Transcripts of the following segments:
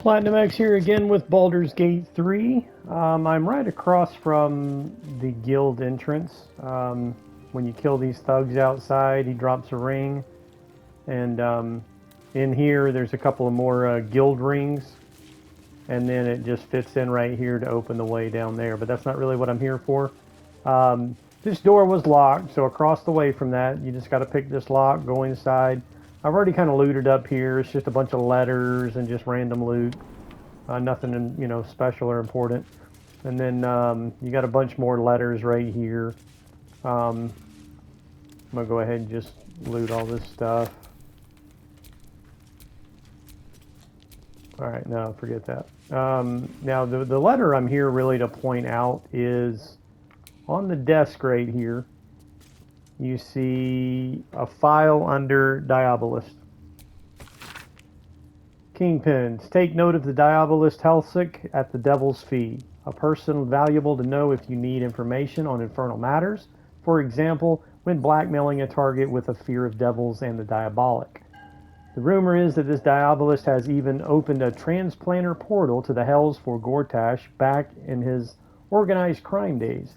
Platinum X here again with Baldur's Gate 3. I'm right across from the guild entrance. When you kill these thugs outside, he drops a ring. And in here, there's a couple of more guild rings. And then it just fits in right here to open the way down there. But that's not really what I'm here for. This door was locked, so across the way from that, you just got to pick this lock, go inside. I've already kind of looted up here. It's just a bunch of letters and just random loot. Nothing, special or important. And then you got a bunch more letters right here. I'm gonna go ahead and just loot all this stuff. All right, no, forget that. Now the letter I'm here really to point out is on the desk right here. You see a file under Diabolist. Kingpins, take note of the Diabolist Helsik at the Devil's Fee, a person valuable to know if you need information on infernal matters, for example, when blackmailing a target with a fear of devils and the diabolic. The rumor is that this Diabolist has even opened a transplanter portal to the hells for Gortash back in his organized crime days.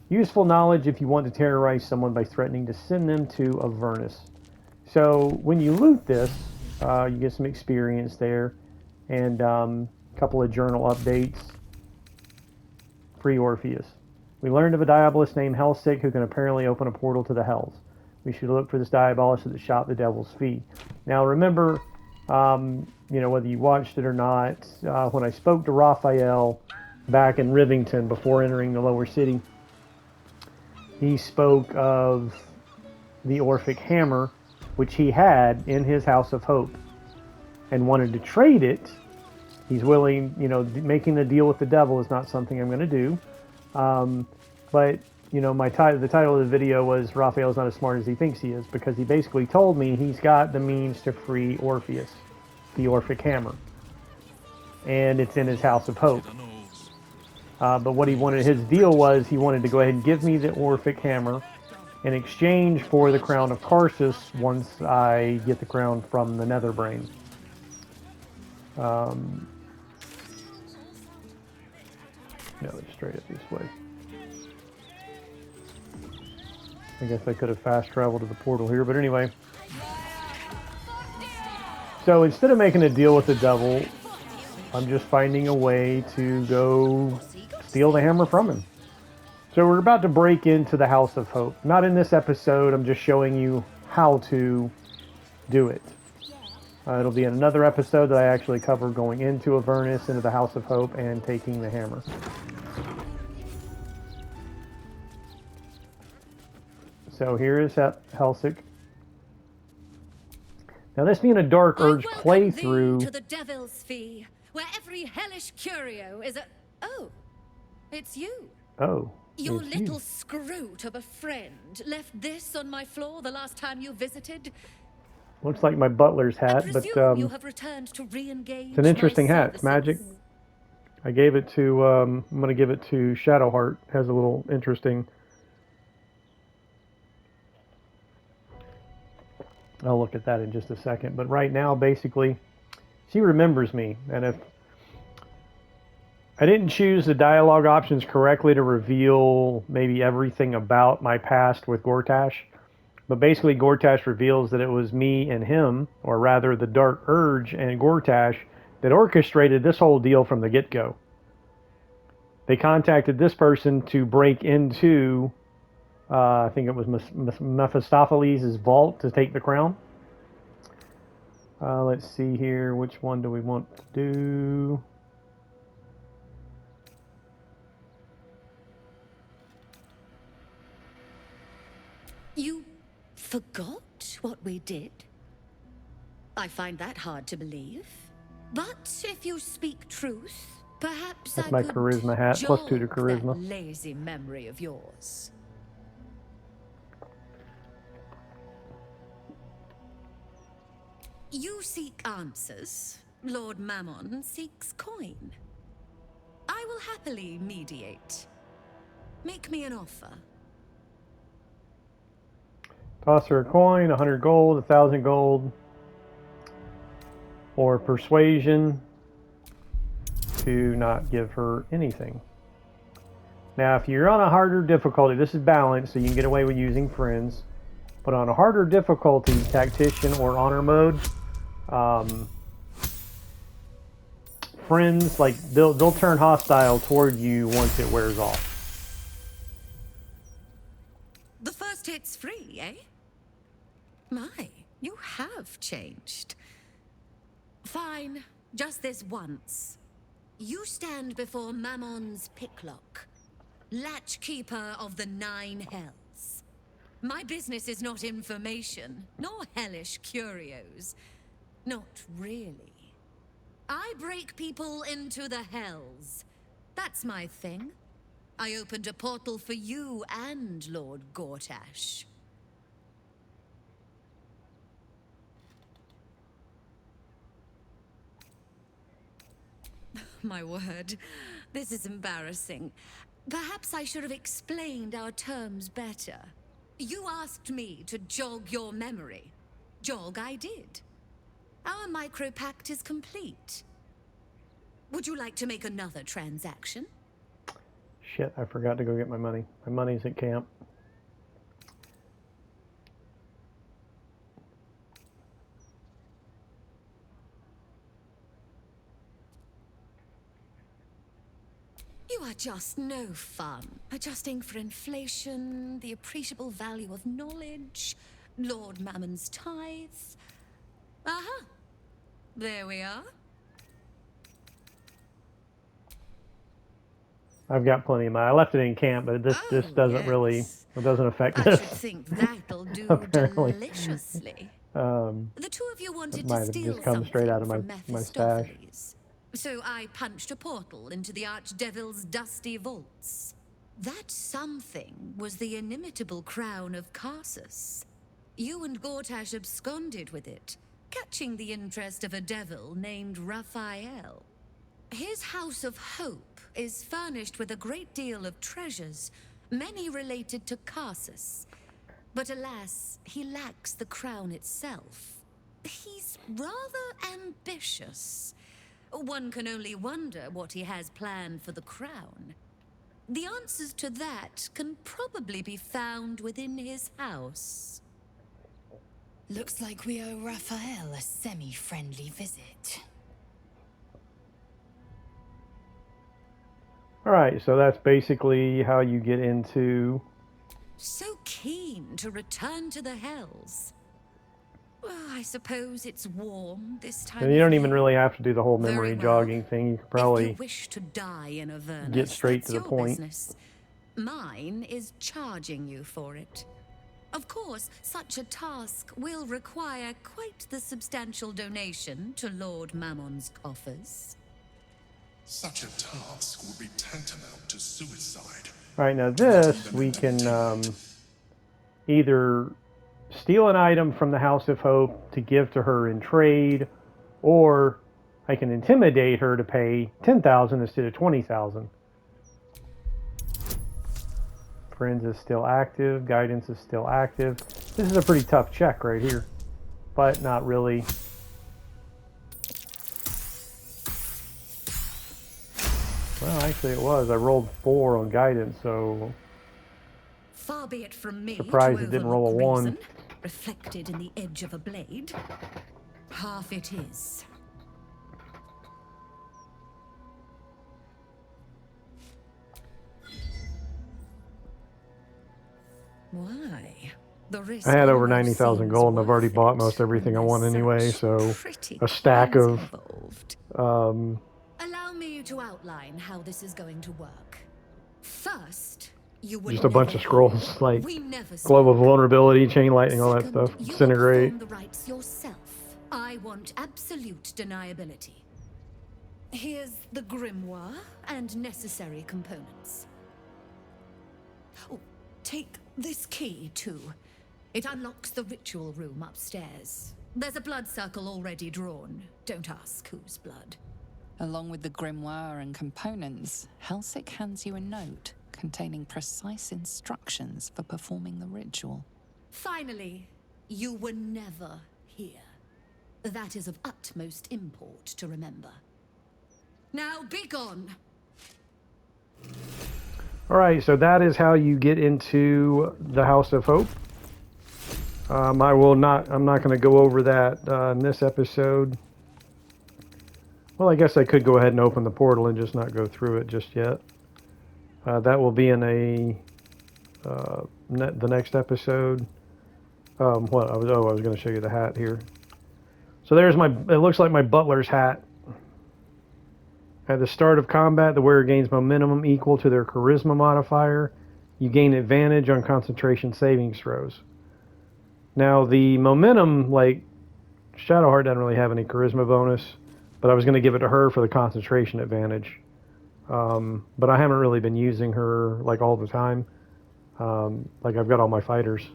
Useful knowledge if you want to terrorize someone by threatening to send them to Avernus. So when you loot this, you get some experience there, and a couple of journal updates. Free Orpheus. We learned of a diabolist named Helsik who can apparently open a portal to the hells. We should look for this diabolist at the shop the Devil's Fee. Now remember, whether you watched it or not, when I spoke to Raphael back in Rivington before entering the lower city, he spoke of the Orphic Hammer, which he had in his House of Hope, and wanted to trade it. He's willing, making the deal with the devil is not something I'm going to do. But, the title of the video was Raphael's not as smart as he thinks he is, because he basically told me he's got the means to free Orpheus, the Orphic Hammer. And it's in his House of Hope. But what he wanted, his deal was he wanted to go ahead and give me the Orphic Hammer in exchange for the crown of Karsus once I get the crown from the Netherbrain. It's straight up this way. I guess I could have fast traveled to the portal here, but anyway. So instead of making a deal with the devil, I'm just finding a way to go steal the hammer from him. So we're about to break into the House of Hope. Not in this episode, I'm just showing you how to do it. It'll be in another episode that I actually cover going into Avernus, into the House of Hope, and taking the hammer. So here is Helsik. Now this being a Dark Urge playthrough... to the Devil's Fee, where every hellish curio is a... Oh, it's you. Oh. Your little scroot of a friend left this on my floor the last time you visited. Looks like my butler's hat, but you have returned to re-engage. It's an interesting hat. It's magic. I gave it to I'm going to give it to Shadowheart. It has a little interesting. I'll look at that in just a second. But right now, basically, she remembers me, and if I didn't choose the dialogue options correctly to reveal maybe everything about my past with Gortash. But basically, Gortash reveals that it was me and him, or rather the Dark Urge and Gortash, that orchestrated this whole deal from the get-go. They contacted this person to break into, I think it was Mephistopheles' vault to take the crown. Let's see here, which one do we want to do? You forgot what we did? I find that hard to believe. But if you speak truth, perhaps that's I my could charisma hat, +2 to charisma. That lazy memory of yours. You seek answers. Lord Mammon seeks coin. I will happily mediate. Make me an offer. Toss her a coin, 100 gold, 1,000 gold. Or persuasion. to not give her anything. Now, if you're on a harder difficulty, this is balanced, so you can get away with using friends. But on a harder difficulty, tactician or honor mode, friends, like, they'll turn hostile toward you once it wears off. The first hit's free, eh? My, you have changed. Fine, just this once. You stand before Mammon's picklock, latchkeeper of the 9 hells. My business is not information, nor hellish curios. Not really. I break people into the hells. That's my thing. I opened a portal for you and Lord Gortash. My word, this is embarrassing. Perhaps I should have explained our terms better. You asked me to jog your memory. Jog I did. Our micropact is complete. Would you like to make another transaction? Shit, I forgot to go get my money. My money's at camp. You are just no fun. Adjusting for inflation, the appreciable value of knowledge, Lord Mammon's tithe. Aha! There we are. I've got plenty of money. I left it in camp, but this doesn't really, it doesn't affect I this. should think that'll do Apparently. deliciously. The two of you wanted It to might have steal just come straight out of something my from stash. Mephistopheles. So I punched a portal into the Archdevil's dusty vaults. That something was the inimitable crown of Carsus. You and Gortash absconded with it, catching the interest of a devil named Raphael. His House of Hope is furnished with a great deal of treasures, many related to Carsus. But alas, he lacks the crown itself. He's rather ambitious. One can only wonder what he has planned for the crown. The answers to that can probably be found within his house. Looks like we owe Raphael a semi-friendly visit. Alright, so that's basically how you get into... So keen to return to the hells. Well, I suppose it's warm this time. And you don't even really have to do the whole memory Very well. jogging thing. You could probably If you wish to die in Avernus, get straight to the that's your point. business. Mine is charging you for it. Of course, such a task will require quite the substantial donation to Lord Mammon's coffers. Such a task would be tantamount to suicide. Alright, now this, we can either steal an item from the House of Hope to give to her in trade, or I can intimidate her to pay 10,000 instead of 20,000. Friends is still active, guidance is still active. This is a pretty tough check right here, but not really. Well, actually it was. I rolled 4 on guidance, so Far be it from me surprised to it didn't roll a overlook 1. reason, reflected in the edge of a blade. Half it is. Why? The risk I had over almost 90,000 seems gold, and I've already worth bought it most everything I when want there's anyway, such so pretty a stack plans of involved. um, Allow me to outline how this is going to work. First, you would just a bunch of never scrolls, hear. like We never Globe of spoke. Vulnerability, Chain Lightning, all that Second, stuff. you will Disintegrate. perform the rites yourself. I want absolute deniability. Here's the grimoire and necessary components. Oh, take this key too. It unlocks the ritual room upstairs. There's a blood circle already drawn. Don't ask whose blood. Along with the grimoire and components, Helsik hands you a note containing precise instructions for performing the ritual. Finally, you were never here. That is of utmost import to remember. Now be gone. All right, so that is how you get into the House of Hope. I'm not going to go over that in this episode. Well, I guess I could go ahead and open the portal and just not go through it just yet. That will be in the next episode. What I was going to show you the hat here. So there's it looks like my butler's hat. At the start of combat, the wearer gains momentum equal to their charisma modifier. You gain advantage on concentration savings throws. Now the momentum, like Shadowheart doesn't really have any charisma bonus, but I was going to give it to her for the concentration advantage. But I haven't really been using her like all the time. Like I've got all my fighters.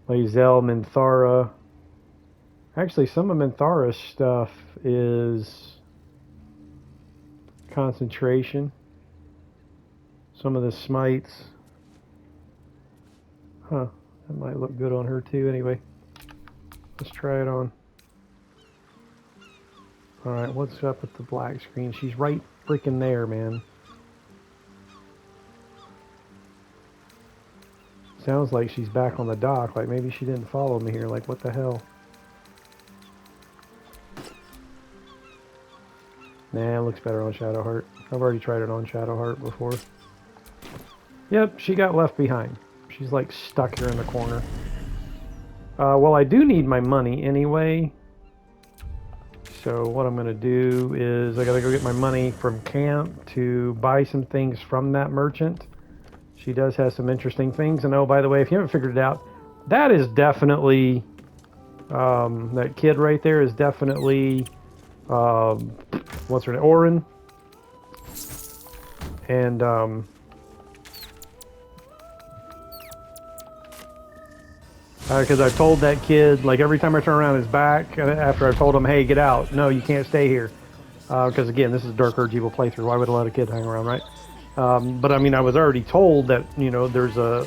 Lae'zel, Minthara. Actually, some of Minthara's stuff is concentration. Some of the smites. Huh. That might look good on her too. Anyway, let's try it on. Alright, what's up with the black screen? She's right freaking there, man. Sounds like she's back on the dock. Like maybe she didn't follow me here. Like what the hell? Nah, it looks better on Shadowheart. I've already tried it on Shadowheart before. Yep, she got left behind. She's like stuck here in the corner. Well, I do need my money anyway. So what I'm going to do is I got to go get my money from camp to buy some things from that merchant. She does have some interesting things. And oh, by the way, if you haven't figured it out, that is definitely, that kid right there is definitely, what's her name? Orin. And, because I've told that kid, like every time I turn around his back, after I've told him, hey, get out. No, you can't stay here. Because again, this is a Dark Urge Evil playthrough. Why would I let a kid hang around, right? But I mean, I was already told that, you know, there's a,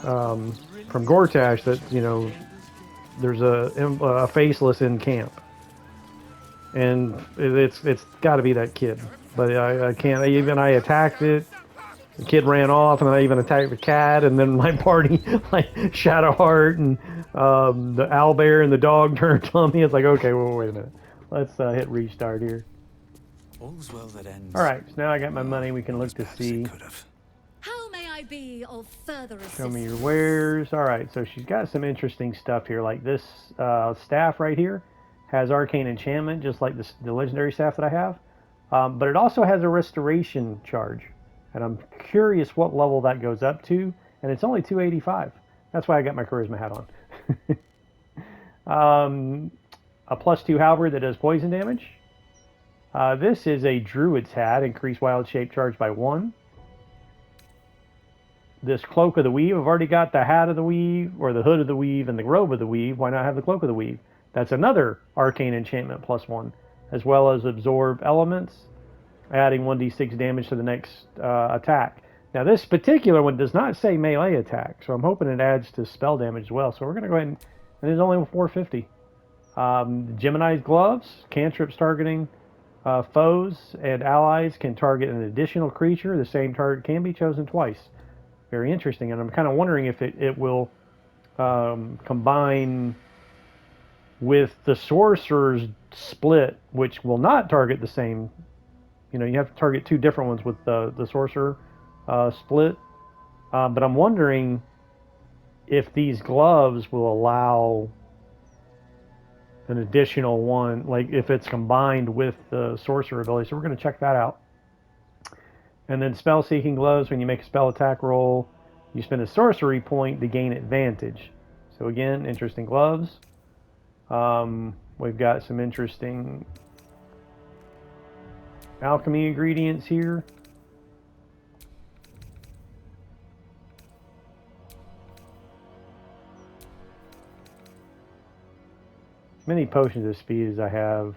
from Gortash that, you know, there's a faceless in camp. And it's got to be that kid. But I can't, I attacked it. The kid ran off, and then I even attacked the cat, and then my party, like Shadowheart and the owlbear and the dog turned on me. It's like, okay, well, wait a minute. Let's hit restart here. All's well that ends. All right, so now I got my money. We can look to see. How may I be of further assistance? Show me your wares. All right, so she's got some interesting stuff here. Like this staff right here has arcane enchantment, just like the legendary staff that I have. But it also has a restoration charge. And I'm curious what level that goes up to. And it's only 285. That's why I got my charisma hat on. A +2 halberd that does poison damage. This is a druid's hat. Increase wild shape charge by 1. This cloak of the weave. I've already got the hat of the weave, or the hood of the weave, and the robe of the weave. Why not have the cloak of the weave? That's another arcane enchantment +1. As well as absorb elements, adding 1d6 damage to the next attack. Now this particular one does not say melee attack, so I'm hoping it adds to spell damage as well. So we're going to go ahead and it's only 450. Gemini's gloves, cantrips targeting foes and allies can target an additional creature. The same target can be chosen twice. Very interesting, and I'm kind of wondering if it will combine with the sorcerer's split, which will not target the same. You know, you have to target 2 different ones with the sorcerer split. But I'm wondering if these gloves will allow an additional one, like if it's combined with the sorcerer ability. So we're going to check that out. And then spell seeking gloves, when you make a spell attack roll, you spend a sorcery point to gain advantage. So again, interesting gloves. We've got some interesting alchemy ingredients here. As many potions of speed as I have,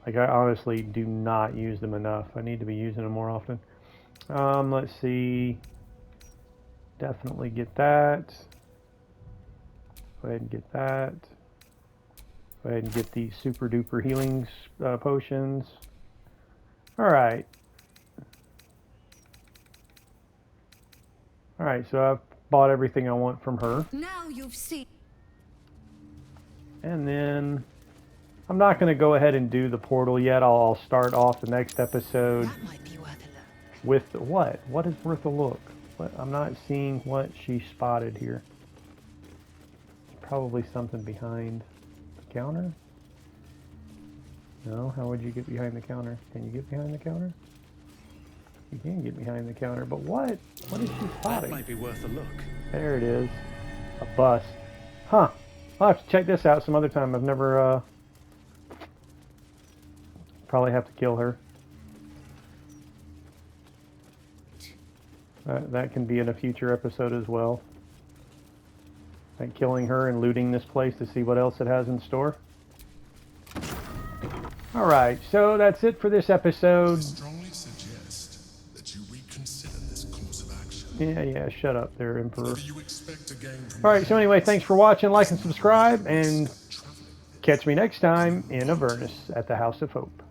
like I honestly do not use them enough. I need to be using them more often. Let's see. Definitely get that. Go ahead and get that. Go ahead and get these super duper healing potions. Alright. Alright, so I've bought everything I want from her. Now you've seen. And then I'm not going to go ahead and do the portal yet. I'll start off the next episode That might be worth a look. with what? What is worth a look? What? I'm not seeing what she spotted here. Probably something behind the counter. No, how would you get behind the counter? Can you get behind the counter? You can get behind the counter, but what? What is she That spotting? might be worth a look. There it is. A bust. Huh. I'll have to check this out some other time. I've never, probably have to kill her. That can be in a future episode as well. Like killing her and looting this place to see what else it has in store. Alright, so that's it for this episode. Strongly suggest that you reconsider this course of action. Yeah, shut up there, Emperor. Whether you expect to gain from Alright, so anyway, thanks for watching, like and subscribe, and traveling catch me next time in Avernus at the House of Hope.